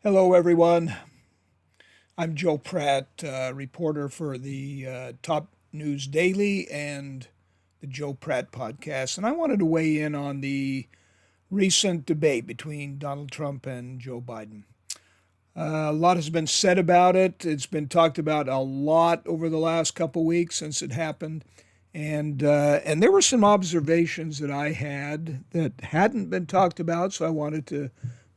Hello, everyone. I'm Joe Pratt, reporter for the Top News Daily and the Joe Pratt Podcast. And I wanted to weigh in on the recent debate between Donald Trump and Joe Biden. A lot has been said about it. It's been talked about a lot over the last couple weeks since it happened. And there were some observations that I had that hadn't been talked about, so I wanted to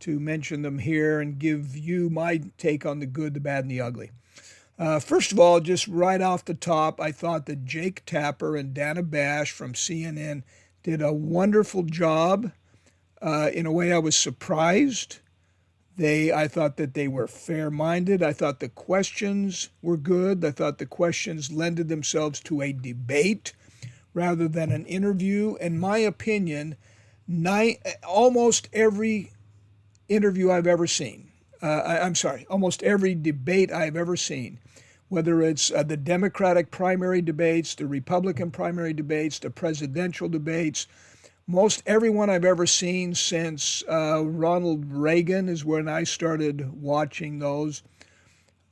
mention them here and give you my take on the good, the bad, and the ugly. First of all, just right off the top, I thought that Jake Tapper and Dana Bash from CNN did a wonderful job. In a way, I was surprised. I thought that they were fair-minded. I thought the questions were good. I thought the questions lended themselves to a debate rather than an interview. In my opinion, almost every interview I've ever seen, I'm sorry, almost every debate I've ever seen, whether it's the Democratic primary debates, the Republican primary debates, the presidential debates, most everyone I've ever seen since Ronald Reagan is when I started watching those,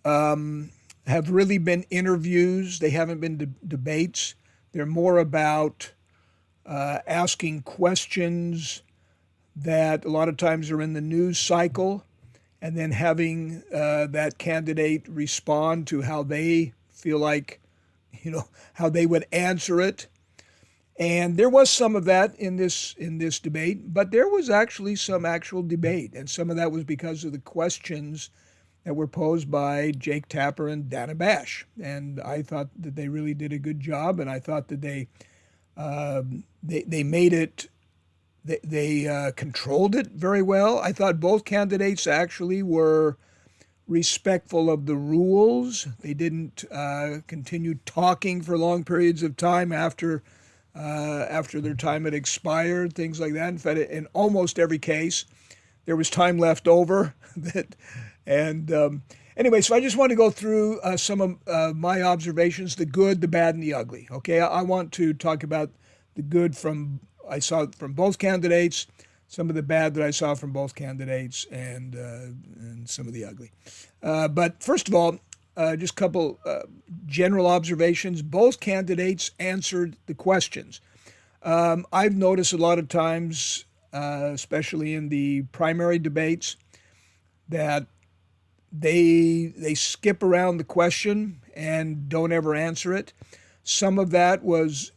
have really been interviews. They haven't been debates. They're more about asking questions that a lot of times are in the news cycle and then having that candidate respond to how they feel like, how they would answer it. And there was some of that in this debate, but there was actually some actual debate, and some of that was because of the questions that were posed by Jake Tapper and Dana Bash. And I thought that they really did a good job, and I thought that they made it. They controlled it very well. I thought both candidates actually were respectful of the rules. They didn't continue talking for long periods of time after their time had expired, things like that. In fact, in almost every case, there was time left over. Anyway, so I just want to go through some of my observations, the good, the bad, and the ugly. Okay, I want to talk about the good I saw from both candidates, some of the bad that I saw from both candidates, and some of the ugly. But first of all, just a couple general observations. Both candidates answered the questions. I've noticed a lot of times, especially in the primary debates, that they skip around the question and don't ever answer it. Some of that was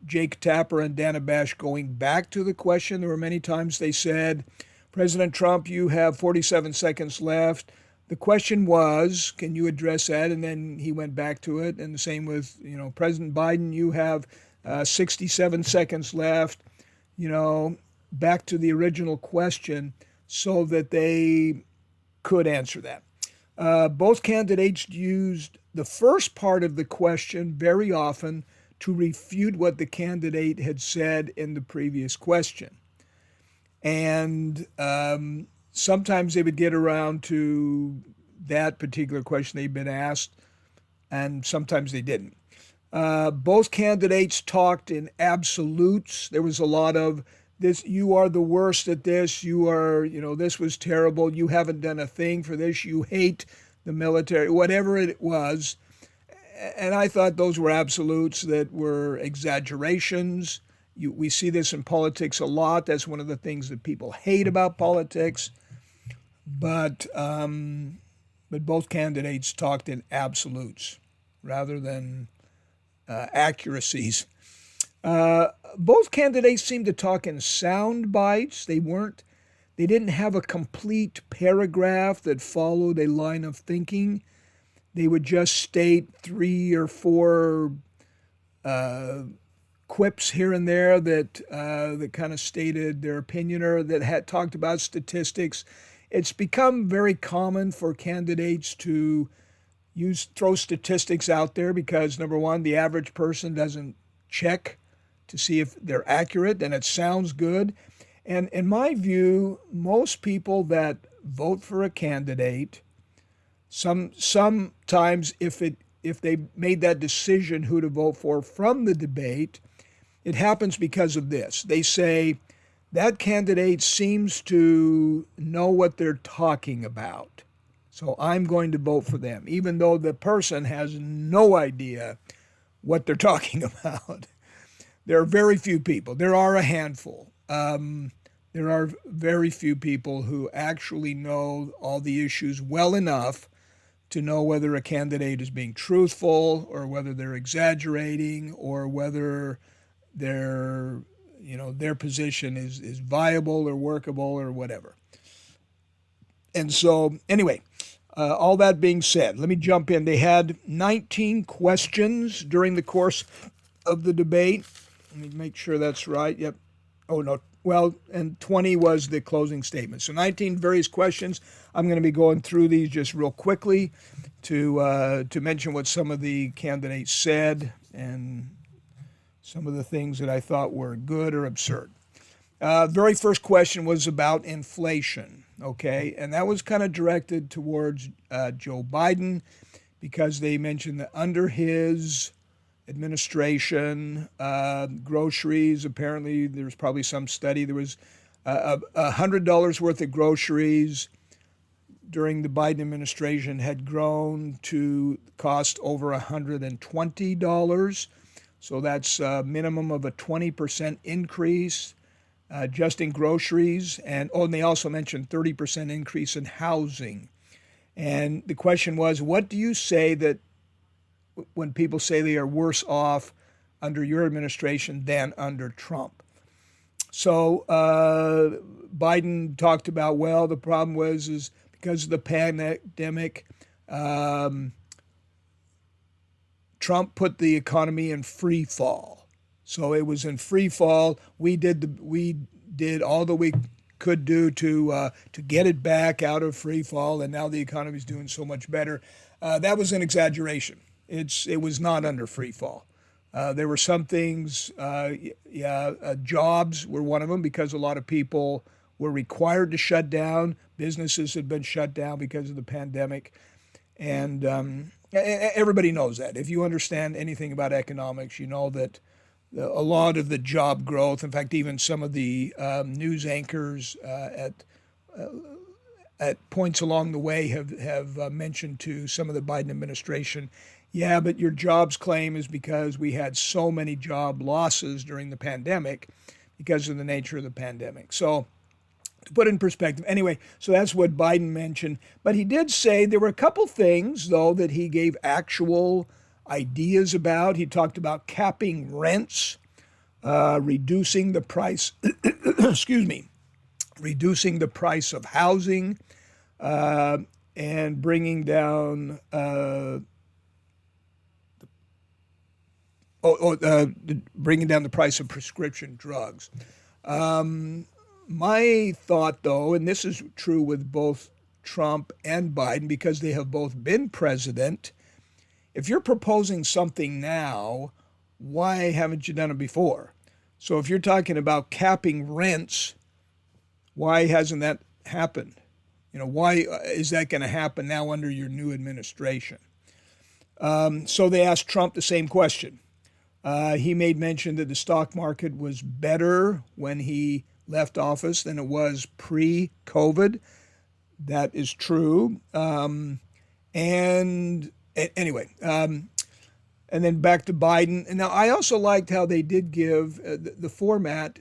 Jake Tapper and Dana Bash going back to the question. There were many times they said, President Trump, you have 47 seconds left. The question was, can you address that? And then he went back to it. And the same with, President Biden, you have 67 seconds left, back to the original question so that they could answer that. Both candidates used the first part of the question very often to refute what the candidate had said in the previous question. And sometimes they would get around to that particular question they'd been asked, and sometimes they didn't. Both candidates talked in absolutes. There was a lot of this, you are the worst at this, you are, this was terrible, you haven't done a thing for this, you hate the military, whatever it was. And I thought those were absolutes that were exaggerations. We see this in politics a lot. That's one of the things that people hate about politics. But both candidates talked in absolutes rather than accuracies. Both candidates seemed to talk in sound bites. They didn't have a complete paragraph that followed a line of thinking. They would just state 3 or 4 quips here and there that kind of stated their opinion or that had talked about statistics. It's become very common for candidates to throw statistics out there because, number one, the average person doesn't check to see if they're accurate, and it sounds good. And in my view, most people that vote for a candidate, sometimes if they made that decision who to vote for from the debate, it happens because of this. They say, that candidate seems to know what they're talking about. So I'm going to vote for them, even though the person has no idea what they're talking about. There are very few people. There are a handful. There are very few people who actually know all the issues well enough to know whether a candidate is being truthful or whether they're exaggerating or whether their position is viable or workable or whatever. And so, anyway, all that being said, let me jump in. They had 19 questions during the course of the debate. Let me make sure that's right. Yep. Oh, no. Well, and 20 was the closing statement. So 19 various questions. I'm going to be going through these just real quickly to mention what some of the candidates said and some of the things that I thought were good or absurd. Very first question was about inflation, okay? And that was kind of directed towards Joe Biden because they mentioned that under his administration, groceries, apparently there was probably some study, there was $100 worth of groceries during the Biden administration had grown to cost over $120. So that's a minimum of a 20% increase just in groceries. And they also mentioned 30% increase in housing. And the question was, what do you say that when people say they are worse off under your administration than under Trump? So Biden talked about, well, the problem is because of the pandemic, Trump put the economy in free fall. So it was in free fall. We did all that we could do to get it back out of free fall, and now the economy is doing so much better. That was an exaggeration. It was not under free fall. There were some things, jobs were one of them because a lot of people were required to shut down. Businesses had been shut down because of the pandemic. And everybody knows that. If you understand anything about economics, you know that a lot of the job growth, in fact, even some of the news anchors at points along the way have mentioned to some of the Biden administration, yeah, but your jobs claim is because we had so many job losses during the pandemic because of the nature of the pandemic. So to put it in perspective, anyway, so that's what Biden mentioned. But he did say there were a couple things, though, that he gave actual ideas about. He talked about capping rents, reducing the price, excuse me, reducing the price of housing, and bringing down bringing down the price of prescription drugs. My thought, though, and this is true with both Trump and Biden because they have both been president, if you're proposing something now, why haven't you done it before? So if you're talking about capping rents, why hasn't that happened? Why is that going to happen now under your new administration? So they asked Trump the same question. He made mention that the stock market was better when he left office than it was pre-COVID. That is true. And then back to Biden. And now I also liked how they did give the format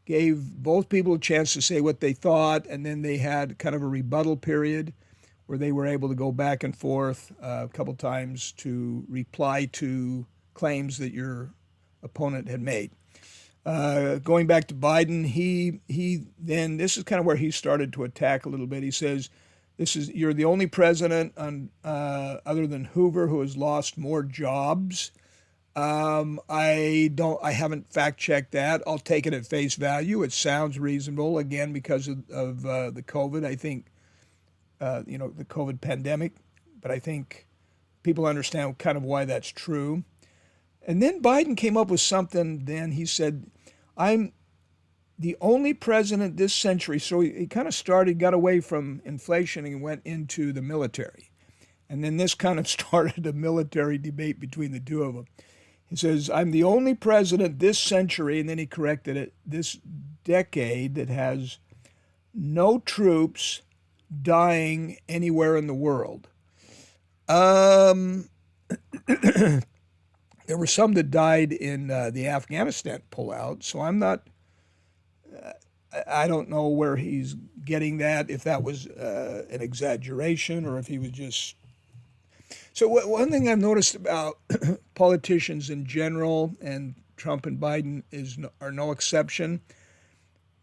gave both people a chance to say what they thought, and then they had kind of a rebuttal period where they were able to go back and forth a couple times to reply to claims that your opponent had made. Going back to Biden, he then, this is kind of where he started to attack a little bit. He says, you're the only president other than Hoover who has lost more jobs. I haven't fact checked that. I'll take it at face value. It sounds reasonable, again, because of the COVID. I think, the COVID pandemic, but I think people understand kind of why that's true. And then Biden came up with something. Then he said, I'm the only president this century. So he kind of got away from inflation and went into the military. And then this kind of started a military debate between the two of them. He says, I'm the only president this century, and then he corrected it, this decade that has no troops dying anywhere in the world. There were some that died in the Afghanistan pullout, so I don't know where he's getting that, if that was an exaggeration or if he was just. So one thing I've noticed about politicians in general, and Trump and Biden are no exception,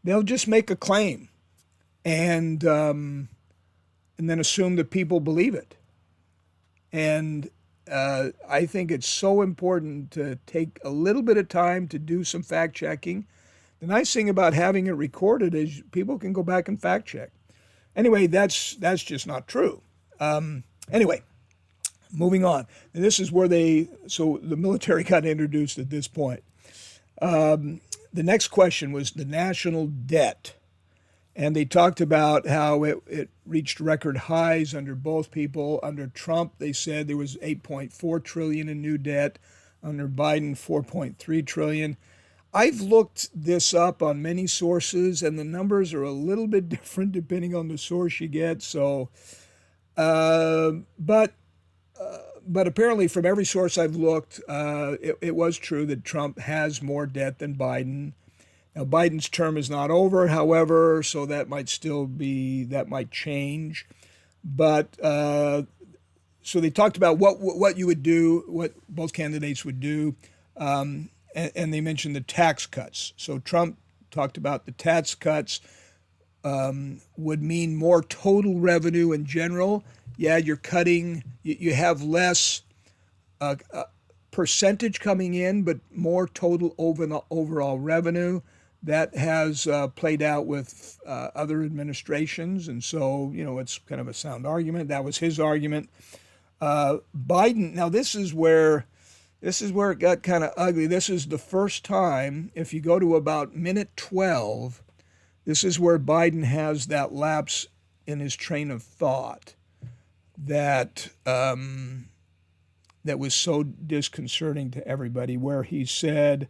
they'll just make a claim and then assume that people believe it. And I think it's so important to take a little bit of time to do some fact checking. The nice thing about having it recorded is people can go back and fact check. Anyway, that's just not true. Anyway, moving on. And this is where so the military got introduced at this point. The next question was the national debt. And they talked about how it reached record highs under both people. Under Trump, they said there was $8.4 trillion in new debt. Under Biden, $4.3 trillion. I've looked this up on many sources, and the numbers are a little bit different depending on the source you get. So, but apparently from every source I've looked, it was true that Trump has more debt than Biden. Now, Biden's term is not over, however, so that might change. But so they talked about what you would do, what both candidates would do, and they mentioned the tax cuts. So Trump talked about the tax cuts would mean more total revenue in general. Yeah, you're cutting, you have less percentage coming in, but more total overall revenue. That has played out with other administrations, and so, it's kind of a sound argument. That was his argument. Biden, now this is where it got kind of ugly. This is the first time, if you go to about minute 12, this is where Biden has that lapse in his train of thought that was so disconcerting to everybody, where he said,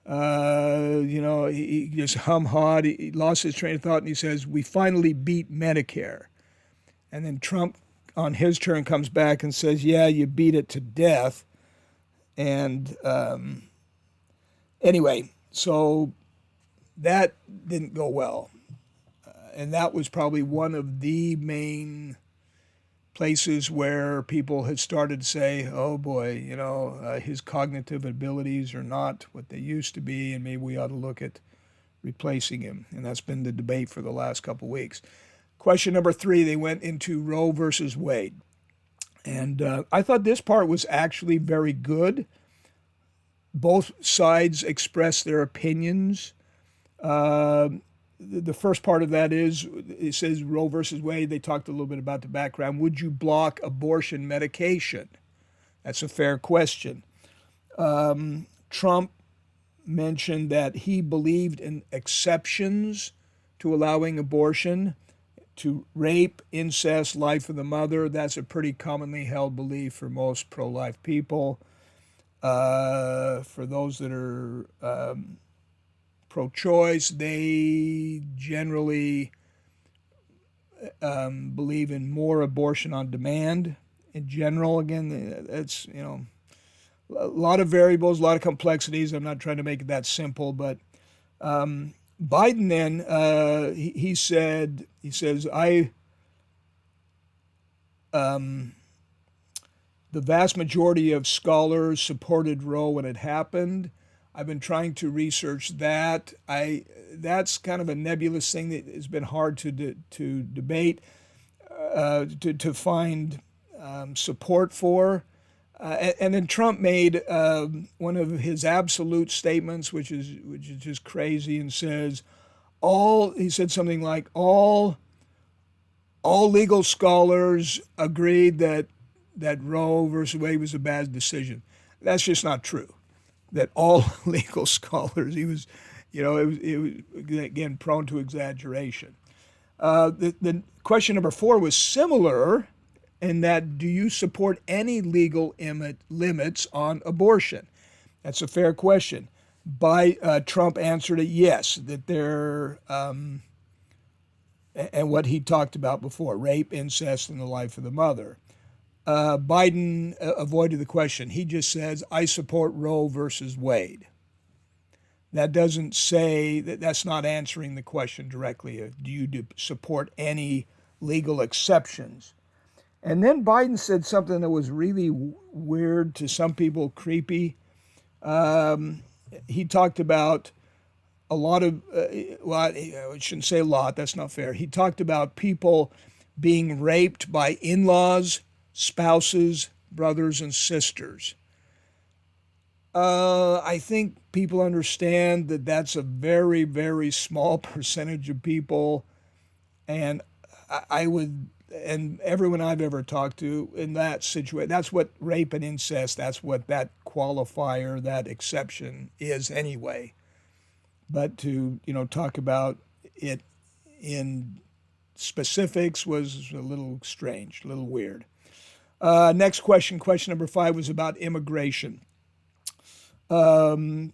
he just hum-hawed, he lost his train of thought, and he says, we finally beat Medicare. And then Trump, on his turn, comes back and says, yeah, you beat it to death. And anyway, so that didn't go well. And that was probably one of the main places where people had started to say, oh boy, his cognitive abilities are not what they used to be, and maybe we ought to look at replacing him. And that's been the debate for the last couple of weeks. Question number 3, they went into Roe versus Wade. And I thought this part was actually very good. Both sides expressed their opinions. The first part of that is, it says Roe versus Wade. They talked a little bit about the background. Would you block abortion medication? That's a fair question. Trump mentioned that he believed in exceptions to allowing abortion, to rape, incest, life of the mother. That's a pretty commonly held belief for most pro-life people. For those that are pro-choice, they generally believe in more abortion on demand. In general, again, that's, a lot of variables, a lot of complexities. I'm not trying to make it that simple, but Biden then, he says, the vast majority of scholars supported Roe when it happened. I've been trying to research that. That's kind of a nebulous thing that has been hard to debate, to find support for. And then Trump made one of his absolute statements, which is just crazy, and says, he said something like, all legal scholars agreed that Roe versus Wade was a bad decision. That's just not true. That all legal scholars, he was, it was again prone to exaggeration. The question number 4 was similar in that, do you support any legal limits on abortion? That's a fair question. Trump answered it yes, that there, and what he talked about before, rape, incest, and the life of the mother. Biden avoided the question. He just says, I support Roe versus Wade. That doesn't say that's not answering the question directly. Do you support any legal exceptions? And then Biden said something that was really weird to some people, creepy. He talked about a lot of, well, I shouldn't say a lot, that's not fair. He talked about people being raped by in-laws, spouses, brothers, and sisters. I think people understand that that's a very, very small percentage of people. And I would, and everyone I've ever talked to in that situation, that's what rape and incest, that's what that qualifier, that exception is anyway. But to, talk about it in specifics was a little strange, a little weird. Next question number 5 was about immigration. They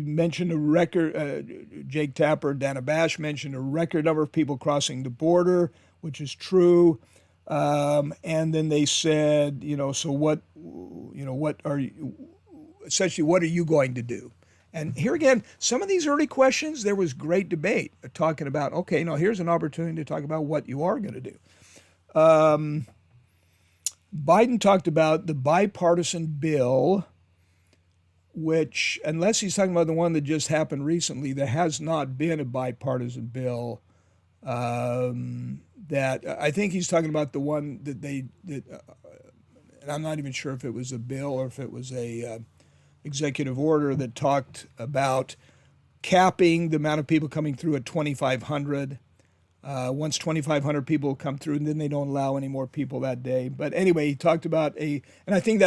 mentioned a record, Jake Tapper and Dana Bash mentioned a record number of people crossing the border, which is true. And then they said, so what are you, essentially, what are you going to do? And here again, some of these early questions, there was great debate talking about, okay, now here's an opportunity to talk about what you are going to do. Biden talked about the bipartisan bill, which, unless he's talking about the one that just happened recently, there has not been a bipartisan bill. That I think he's talking about the one that and I'm not even sure if it was a bill or if it was a executive order that talked about capping the amount of people coming through at 2,500. Once 2,500 people come through, and then they don't allow any more people that day. But anyway, he talked about and I think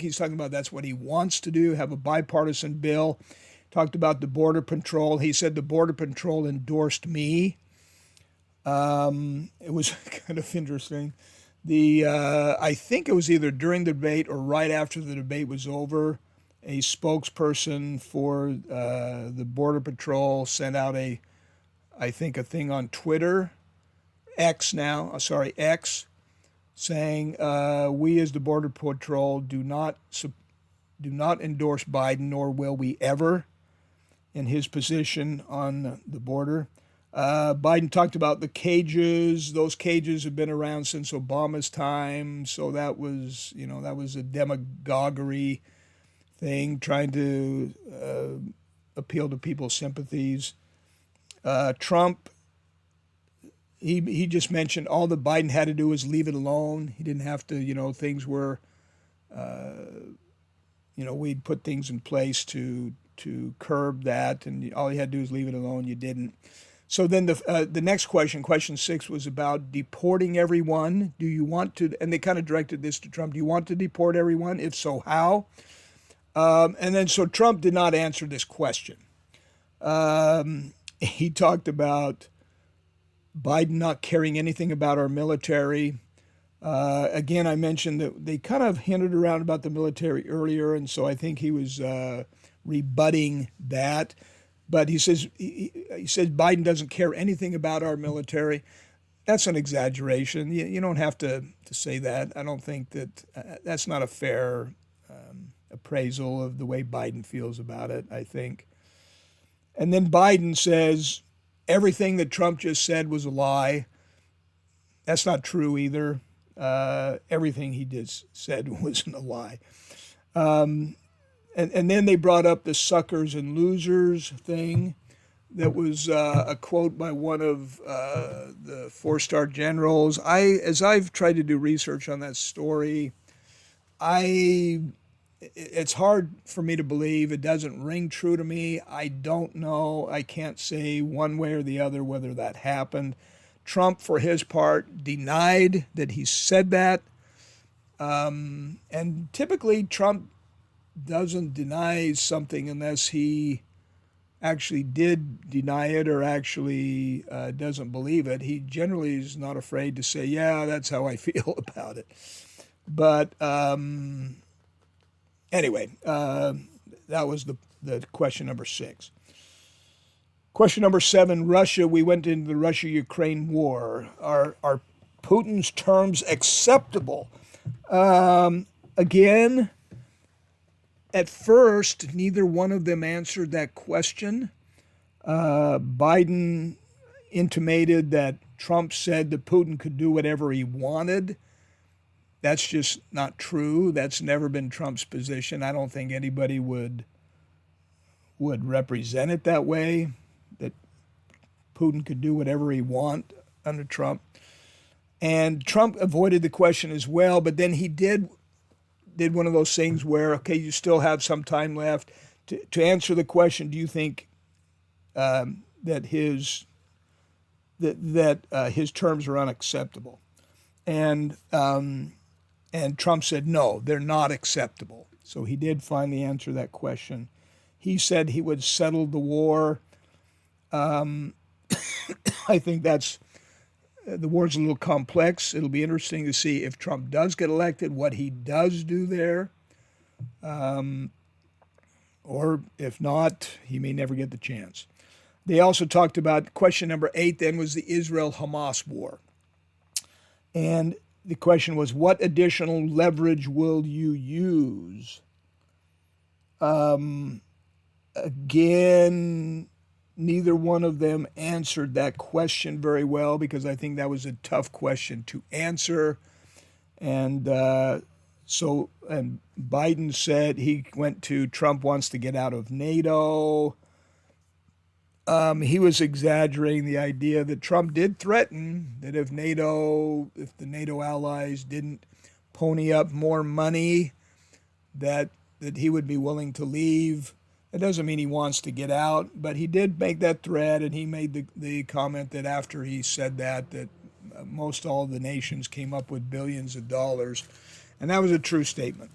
he's talking about that's what he wants to do, have a bipartisan bill. Talked about the border patrol. He said the border patrol endorsed me. It was kind of interesting. I think it was either during the debate or right after the debate was over, a spokesperson for the border patrol sent out a thing on Twitter, X, saying we as the Border Patrol do not endorse Biden, nor will we ever, in his position on the border. Biden talked about the cages. Those cages have been around since Obama's time, so that was a demagoguery thing, trying to appeal to people's sympathies. Trump, he just mentioned all that Biden had to do was leave it alone. He didn't have to, things were, we'd put things in place to curb that, and all he had to do was leave it alone. You didn't. So then the next question 6, was about deporting everyone. Do you want to, and they kind of directed this to Trump, do you want to deport everyone? If so, how? And then so Trump did not answer this question. He talked about Biden not caring anything about our military. Again, I mentioned that they kind of hinted around about the military earlier, and so I think he was rebutting that. But he says Biden doesn't care anything about our military. That's an exaggeration. You don't have to say that. I don't think that's not a fair appraisal of the way Biden feels about it, I think. And then Biden says everything that Trump just said was a lie. That's not true either. Everything he just said wasn't a lie. And then they brought up the suckers and losers thing. That was a quote by one of the 4-star generals. As I've tried to do research on that story, it's hard for me to believe. It doesn't ring true to me. I don't know. I can't say one way or the other whether that happened. Trump, for his part, denied that he said that. And typically Trump doesn't deny something unless he actually did deny it or actually doesn't believe it. He generally is not afraid to say, yeah, that's how I feel about it. But Anyway, that was the question number 6. Question number 7, Russia. We went into the Russia-Ukraine war. Are Putin's terms acceptable? Again, at first, neither one of them answered that question. Biden intimated that Trump said that Putin could do whatever he wanted. That's just not true. That's never been Trump's position. I don't think anybody would represent it that way, that Putin could do whatever he want under Trump. And Trump avoided the question as well, but then he did one of those things where, okay, you still have some time left to answer the question. Do you think that his terms are unacceptable? And Trump said no, they're not acceptable. So he did finally answer that question. He said he would settle the war. I think the war's a little complex. It'll be interesting to see if Trump does get elected, what he does do there. Or if not, he may never get the chance. They also talked about question number 8 then was the Israel-Hamas war. And the question was, what additional leverage will you use? Again, neither one of them answered that question very well because I think that was a tough question to answer. And Biden said he went to Trump wants to get out of NATO. He was exaggerating the idea that Trump did threaten that if the NATO allies didn't pony up more money, that he would be willing to leave. That doesn't mean he wants to get out, but he did make that threat, and he made the comment that after he said that most all the nations came up with billions of dollars, and that was a true statement.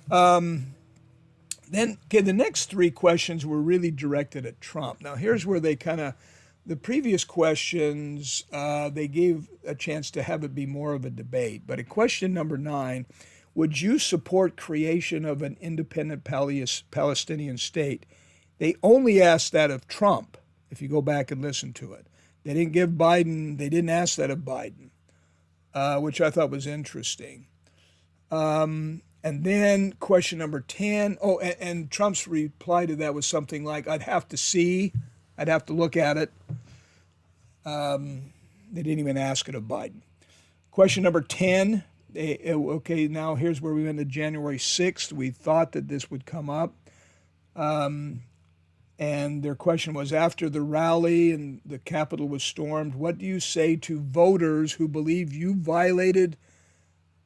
Then, the next 3 questions were really directed at Trump. Now, here's where the previous questions, they gave a chance to have it be more of a debate. But at question number 9, would you support creation of an independent Palestinian state? They only asked that of Trump, if you go back and listen to it. They didn't ask that of Biden, which I thought was interesting. And then question number 10, and Trump's reply to that was something like, I'd have to look at it. They didn't even ask it of Biden. Question number 10, okay, now here's where we went to January 6th. We thought that this would come up. And their question was, after the rally and the Capitol was stormed, what do you say to voters who believe you violated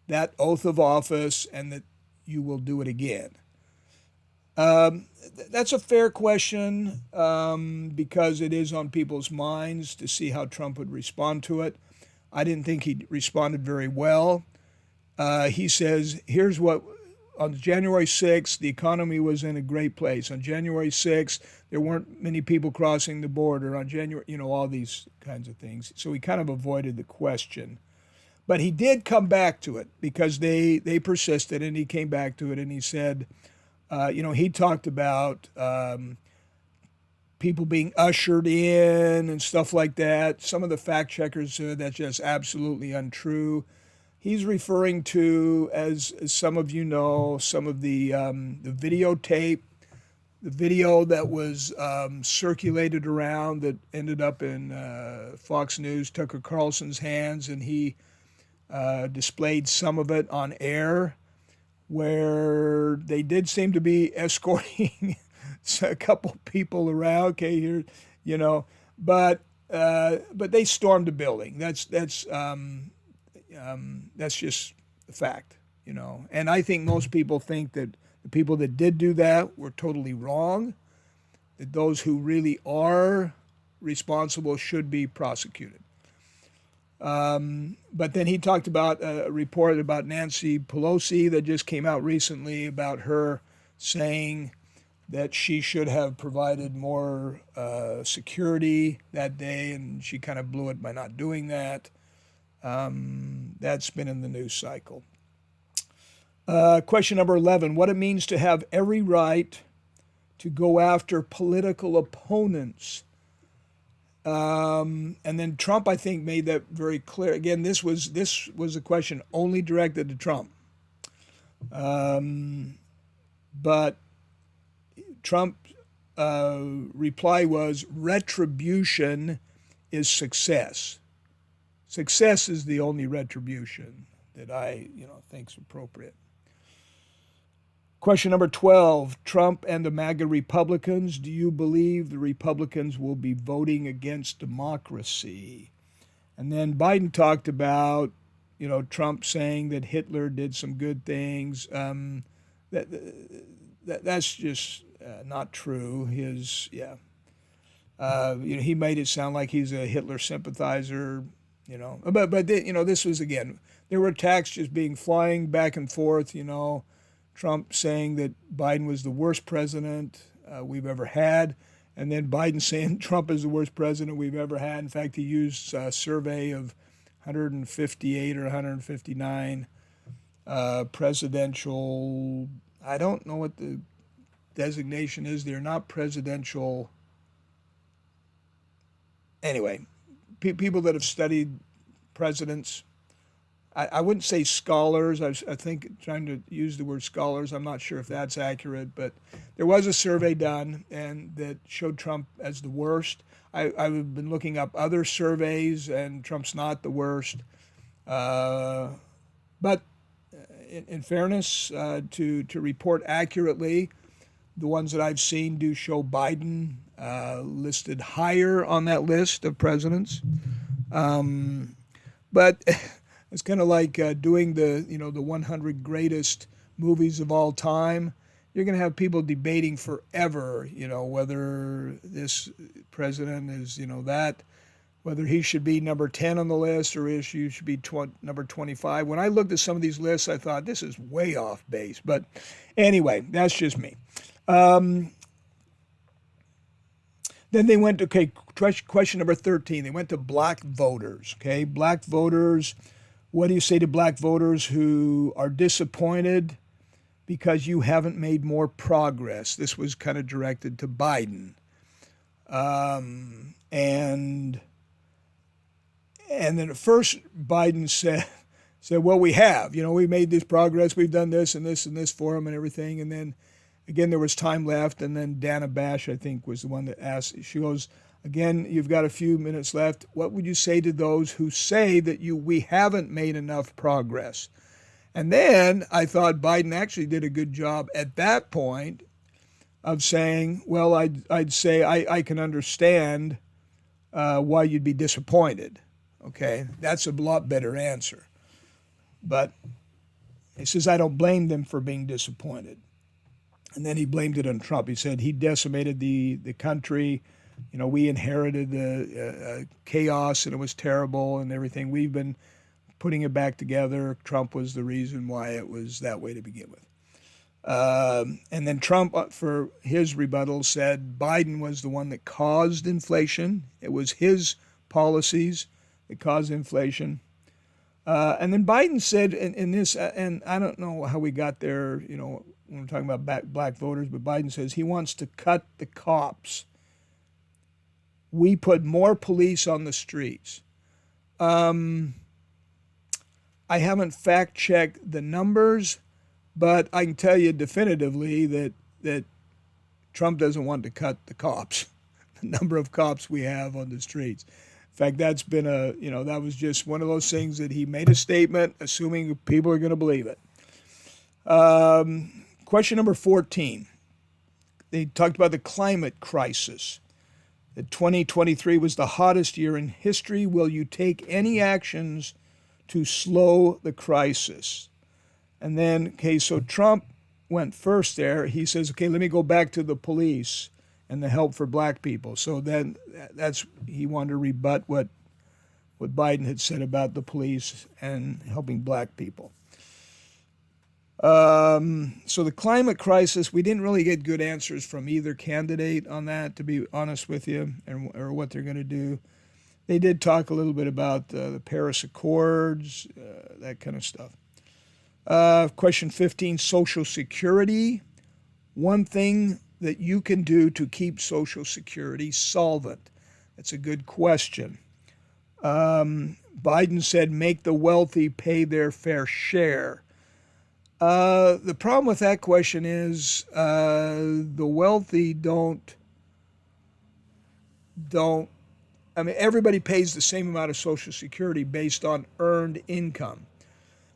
that oath of office and that you will do it again? That's a fair question because it is on people's minds to see how Trump would respond to it. I didn't think he responded very well. He says, here's what, on January 6th, the economy was in a great place. On January 6th, there weren't many people crossing the border. On January, all these kinds of things. So he kind of avoided the question. But he did come back to it because they persisted, and he came back to it, and he said, he talked about people being ushered in and stuff like that. Some of the fact checkers said that's just absolutely untrue. He's referring to, as some of you know, some of the videotape, the video that was circulated around that ended up in Fox News, Tucker Carlson's hands, and he displayed some of it on air, where they did seem to be escorting a couple people around. Okay, here, but they stormed the building. That's just the fact, And I think most people think that the people that did do that were totally wrong. That those who really are responsible should be prosecuted. But then he talked about a report about Nancy Pelosi that just came out recently about her saying that she should have provided more security that day, and she kind of blew it by not doing that. That's been in the news cycle. Question number 11, what it means to have every right to go after political opponents. And then Trump, I think, made that very clear. Again, this was a question only directed to Trump. But Trump's reply was retribution is success. Success is the only retribution that I think is appropriate. Question number 12, Trump and the MAGA Republicans. Do you believe the Republicans will be voting against democracy? And then Biden talked about, Trump saying that Hitler did some good things. That's just not true. He made it sound like he's a Hitler sympathizer, But this was, again, there were attacks just flying back and forth, Trump saying that Biden was the worst president we've ever had, and then Biden saying Trump is the worst president we've ever had. In fact, he used a survey of 158 or 159 presidential, I don't know what the designation is. They're not presidential. Anyway, people that have studied presidents. I wouldn't say scholars. I think trying to use the word scholars. I'm not sure if that's accurate, but there was a survey done and that showed Trump as the worst. I've been looking up other surveys, and Trump's not the worst. But in fairness, to report accurately, the ones that I've seen do show Biden listed higher on that list of presidents. But it's kind of like doing the 100 greatest movies of all time. You're going to have people debating forever, whether this president is, whether he should be number 10 on the list or he should be number 25. When I looked at some of these lists, I thought this is way off base. But anyway, that's just me. Then they went to, question number 13. They went to black voters, Black voters. What do you say to black voters who are disappointed because you haven't made more progress? This was kind of directed to Biden. And then at first Biden said, well, we have. We made this progress. We've done this and this and this for him and everything. And then, again, there was time left. And then Dana Bash, I think, was the one that asked. She goes, again, you've got a few minutes left. What would you say to those who say that we haven't made enough progress? And then I thought Biden actually did a good job at that point of saying, well, I'd say I can understand why you'd be disappointed. That's a lot better answer. But he says, I don't blame them for being disappointed. And then he blamed it on Trump. He said he decimated the country. We inherited the chaos, and it was terrible and everything. We've been putting it back together. Trump was the reason why it was that way to begin with. And then Trump, for his rebuttal, said Biden was the one that caused inflation. It was his policies that caused inflation. And then Biden said in this, and I don't know how we got there, when we're talking about black voters, but Biden says he wants to cut the cops. We put more police on the streets. I haven't fact-checked the numbers, but I can tell you definitively that Trump doesn't want to cut the cops, the number of cops we have on the streets. In fact, that's been that was just one of those things that he made a statement, assuming people are going to believe it. Question number 14. They talked about the climate crisis. That 2023 was the hottest year in history. Will you take any actions to slow the crisis? And then, so Trump went first there. He says, let me go back to the police and the help for black people. So then he wanted to rebut what Biden had said about the police and helping black people. So the climate crisis, we didn't really get good answers from either candidate on that, to be honest with you, or what they're going to do. They did talk a little bit about the Paris Accords, that kind of stuff. Question 15, Social Security. One thing that you can do to keep Social Security solvent. That's a good question. Biden said, make the wealthy pay their fair share. The problem with that question is the wealthy don't, I mean, everybody pays the same amount of Social Security based on earned income.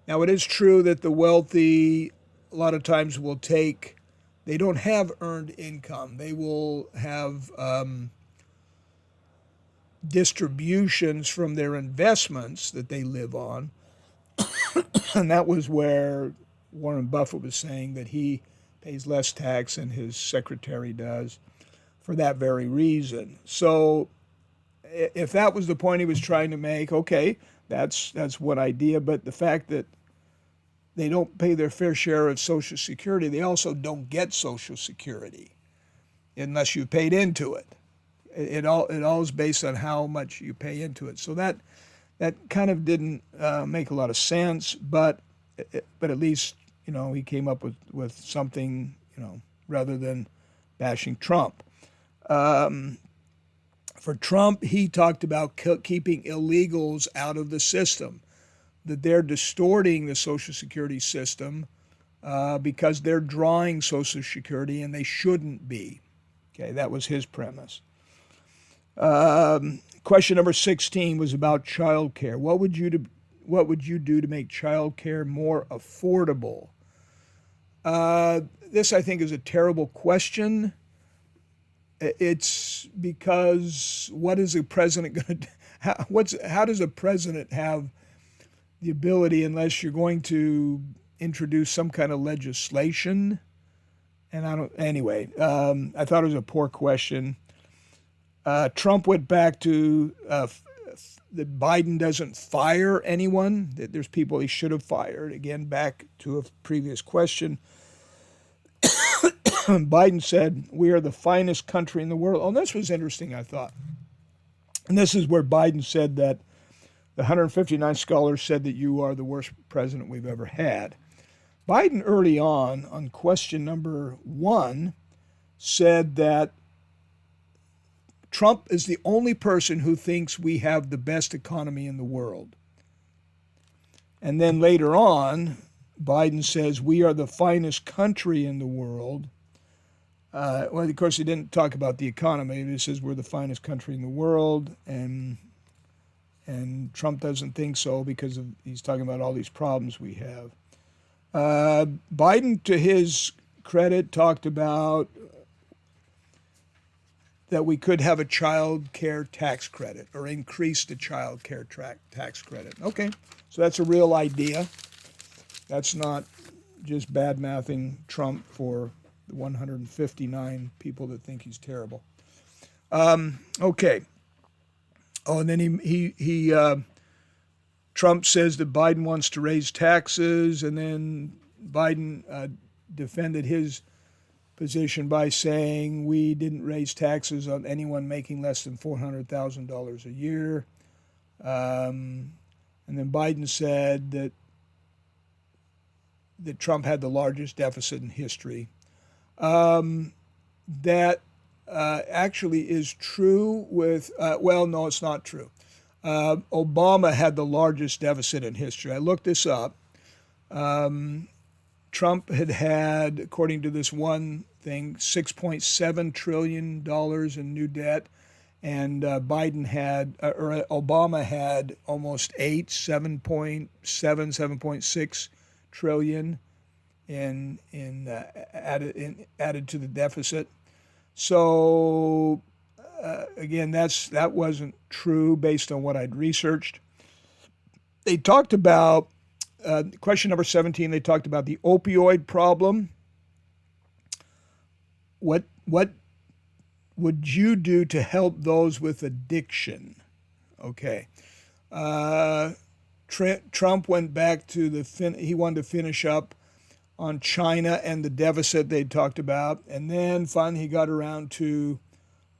Now, it is true that the wealthy a lot of times will take, they don't have earned income. They will have distributions from their investments that they live on. And that was where Warren Buffett was saying that he pays less tax than his secretary does for that very reason. So if that was the point he was trying to make, okay, that's one idea. But the fact that they don't pay their fair share of Social Security, they also don't get Social Security unless you paid into it. It all is based on how much you pay into it. So that kind of didn't make a lot of sense, but at least he came up with something, rather than bashing Trump. For Trump, he talked about keeping illegals out of the system, that they're distorting the Social Security system because they're drawing Social Security and they shouldn't be. Okay, that was his premise. Question number 16 was about child care. What would you do to make child care more affordable? This, I think, is a terrible question. It's because what is a president going to do? How does a president have the ability, unless you're going to introduce some kind of legislation? And I thought it was a poor question. Trump went back to that Biden doesn't fire anyone, that there's people he should have fired. Again, back to a previous question. Biden said, we are the finest country in the world. Oh, this was interesting, I thought. And this is where Biden said that the 159 scholars said that you are the worst president we've ever had. Biden early on question number 1, said that Trump is the only person who thinks we have the best economy in the world. And then later on, Biden says we are the finest country in the world. Well, of course, he didn't talk about the economy. He says we're the finest country in the world, and Trump doesn't think so because he's talking about all these problems we have. Biden, to his credit, talked about that we could have a child care tax credit or increase the child care tax credit. Okay, so that's a real idea. That's not just bad-mouthing Trump for the 159 people that think he's terrible. Okay. Oh, and then Trump says that Biden wants to raise taxes, and then Biden defended his position by saying we didn't raise taxes on anyone making less than $400,000 a year. And then Biden said that Trump had the largest deficit in history. That actually is true with, no, it's not true. Obama had the largest deficit in history. I looked this up. Trump had, according to this one thing, $6.7 trillion in new debt, and Obama had almost 7.6 trillion added to the deficit. So again, that wasn't true based on what I'd researched. They talked about question number 17. They talked about the opioid problem. What would you do to help those with addiction? Okay. Trump went back to he wanted to finish up on China and the deficit they talked about, and then finally he got around to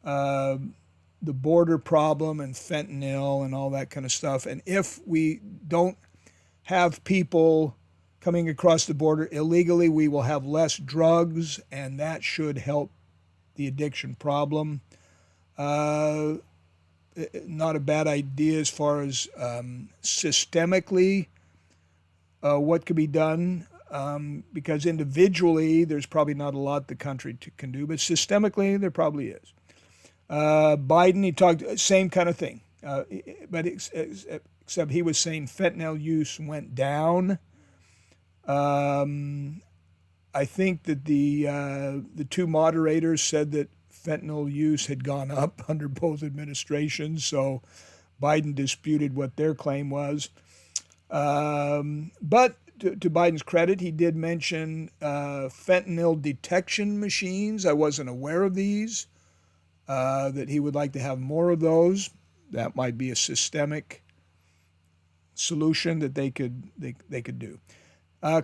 the border problem and fentanyl and all that kind of stuff. And if we don't have people coming across the border illegally, we will have less drugs, and that should help the addiction problem. Not a bad idea as far as systemically what could be done, because individually there's probably not a lot the country can do, but systemically there probably is. Biden, he talked same kind of thing, but except he was saying fentanyl use went down. I think that the two moderators said that fentanyl use had gone up under both administrations, so Biden disputed what their claim was. But to Biden's credit, he did mention fentanyl detection machines. I wasn't aware of these, that he would like to have more of those. That might be a systemic solution that they could do.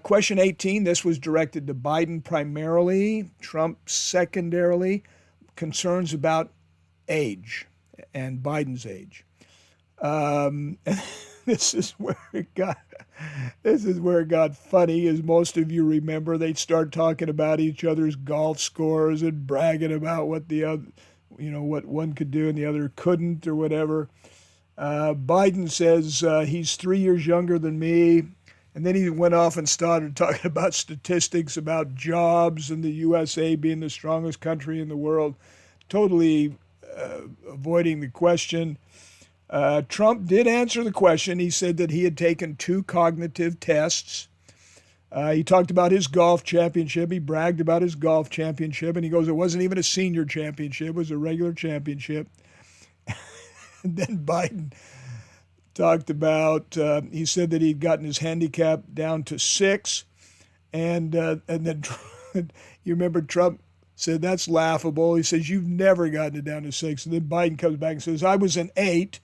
Question 18, this was directed to Biden primarily, Trump secondarily. Concerns about age and Biden's age. This is where it got funny, as most of you remember. They'd start talking about each other's golf scores and bragging about what the other, what one could do and the other couldn't, or whatever. Biden says he's 3 years younger than me, and then he went off and started talking about statistics about jobs and the USA being the strongest country in the world, totally avoiding the question. Trump did answer the question. He said that he had taken 2 cognitive tests. He talked about his golf championship. He bragged about his golf championship, and he goes, it wasn't even a senior championship. It was a regular championship. And then Biden talked about, he said that he'd gotten his handicap down to 6. And then you remember Trump said, that's laughable. He says, you've never gotten it down to 6. And then Biden comes back and says, I was an 8.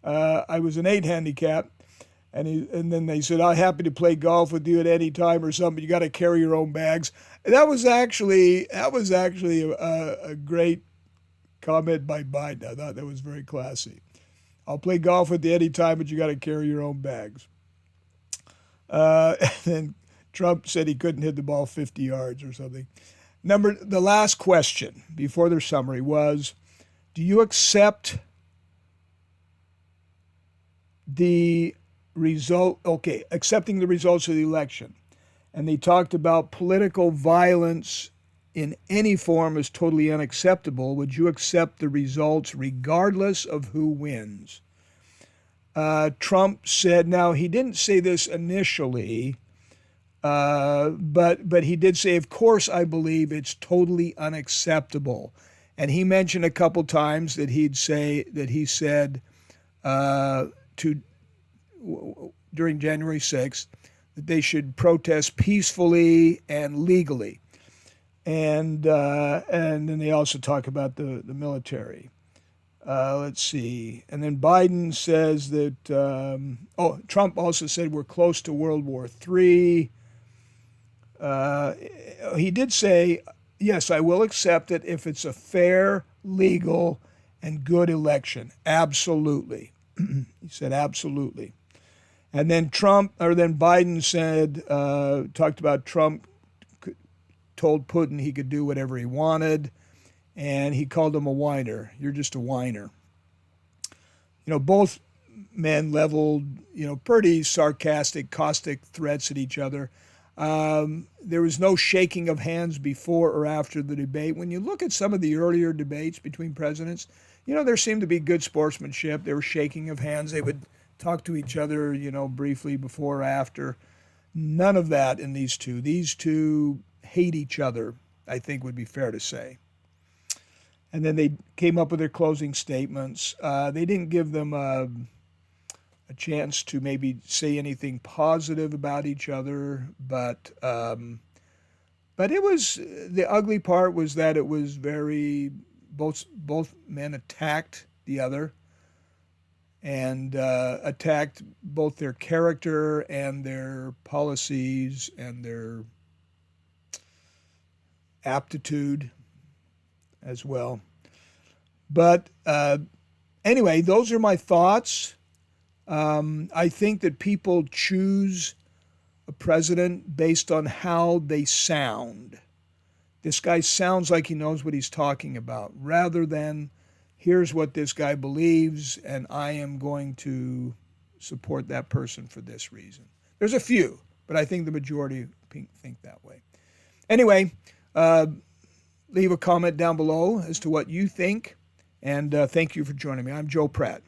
I was an 8 handicap. And then they said, I'm happy to play golf with you at any time or something. You got to carry your own bags. And that was actually a great comment by Biden. I thought that was very classy. I'll play golf with you any time, but you got to carry your own bags. And then Trump said he couldn't hit the ball 50 yards or something. The last question before their summary was, do you accept the result? Okay, accepting the results of the election. And they talked about political violence in any form is totally unacceptable. Would you accept the results regardless of who wins? Trump said, now he didn't say this initially, but he did say, of course, I believe it's totally unacceptable. And he mentioned a couple times that he said during January 6th that they should protest peacefully and legally. And then they also talk about the military. Let's see. And then Biden says that, Trump also said we're close to World War III. He did say, yes, I will accept it if it's a fair, legal, and good election. Absolutely. He said absolutely. And then Biden said, talked about Trump told Putin he could do whatever he wanted, and he called him a whiner. You're just a whiner. Both men leveled, pretty sarcastic, caustic threats at each other. There was no shaking of hands before or after the debate. When you look at some of the earlier debates between presidents, there seemed to be good sportsmanship. There was shaking of hands. They would talk to each other, briefly before or after. None of that in these two. These two hate each other, I think would be fair to say. And then they came up with their closing statements. They didn't give them a chance to maybe say anything positive about each other, but it was, the ugly part was that it was both men attacked the other and attacked both their character and their policies and their aptitude as well. But anyway, those are my thoughts. I think that people choose a president based on how they sound. This guy sounds like he knows what he's talking about, rather than here's what this guy believes, and I am going to support that person for this reason. There's a few, but I think the majority think that way. Anyway, leave a comment down below as to what you think, and thank you for joining me. I'm Joe Pratt.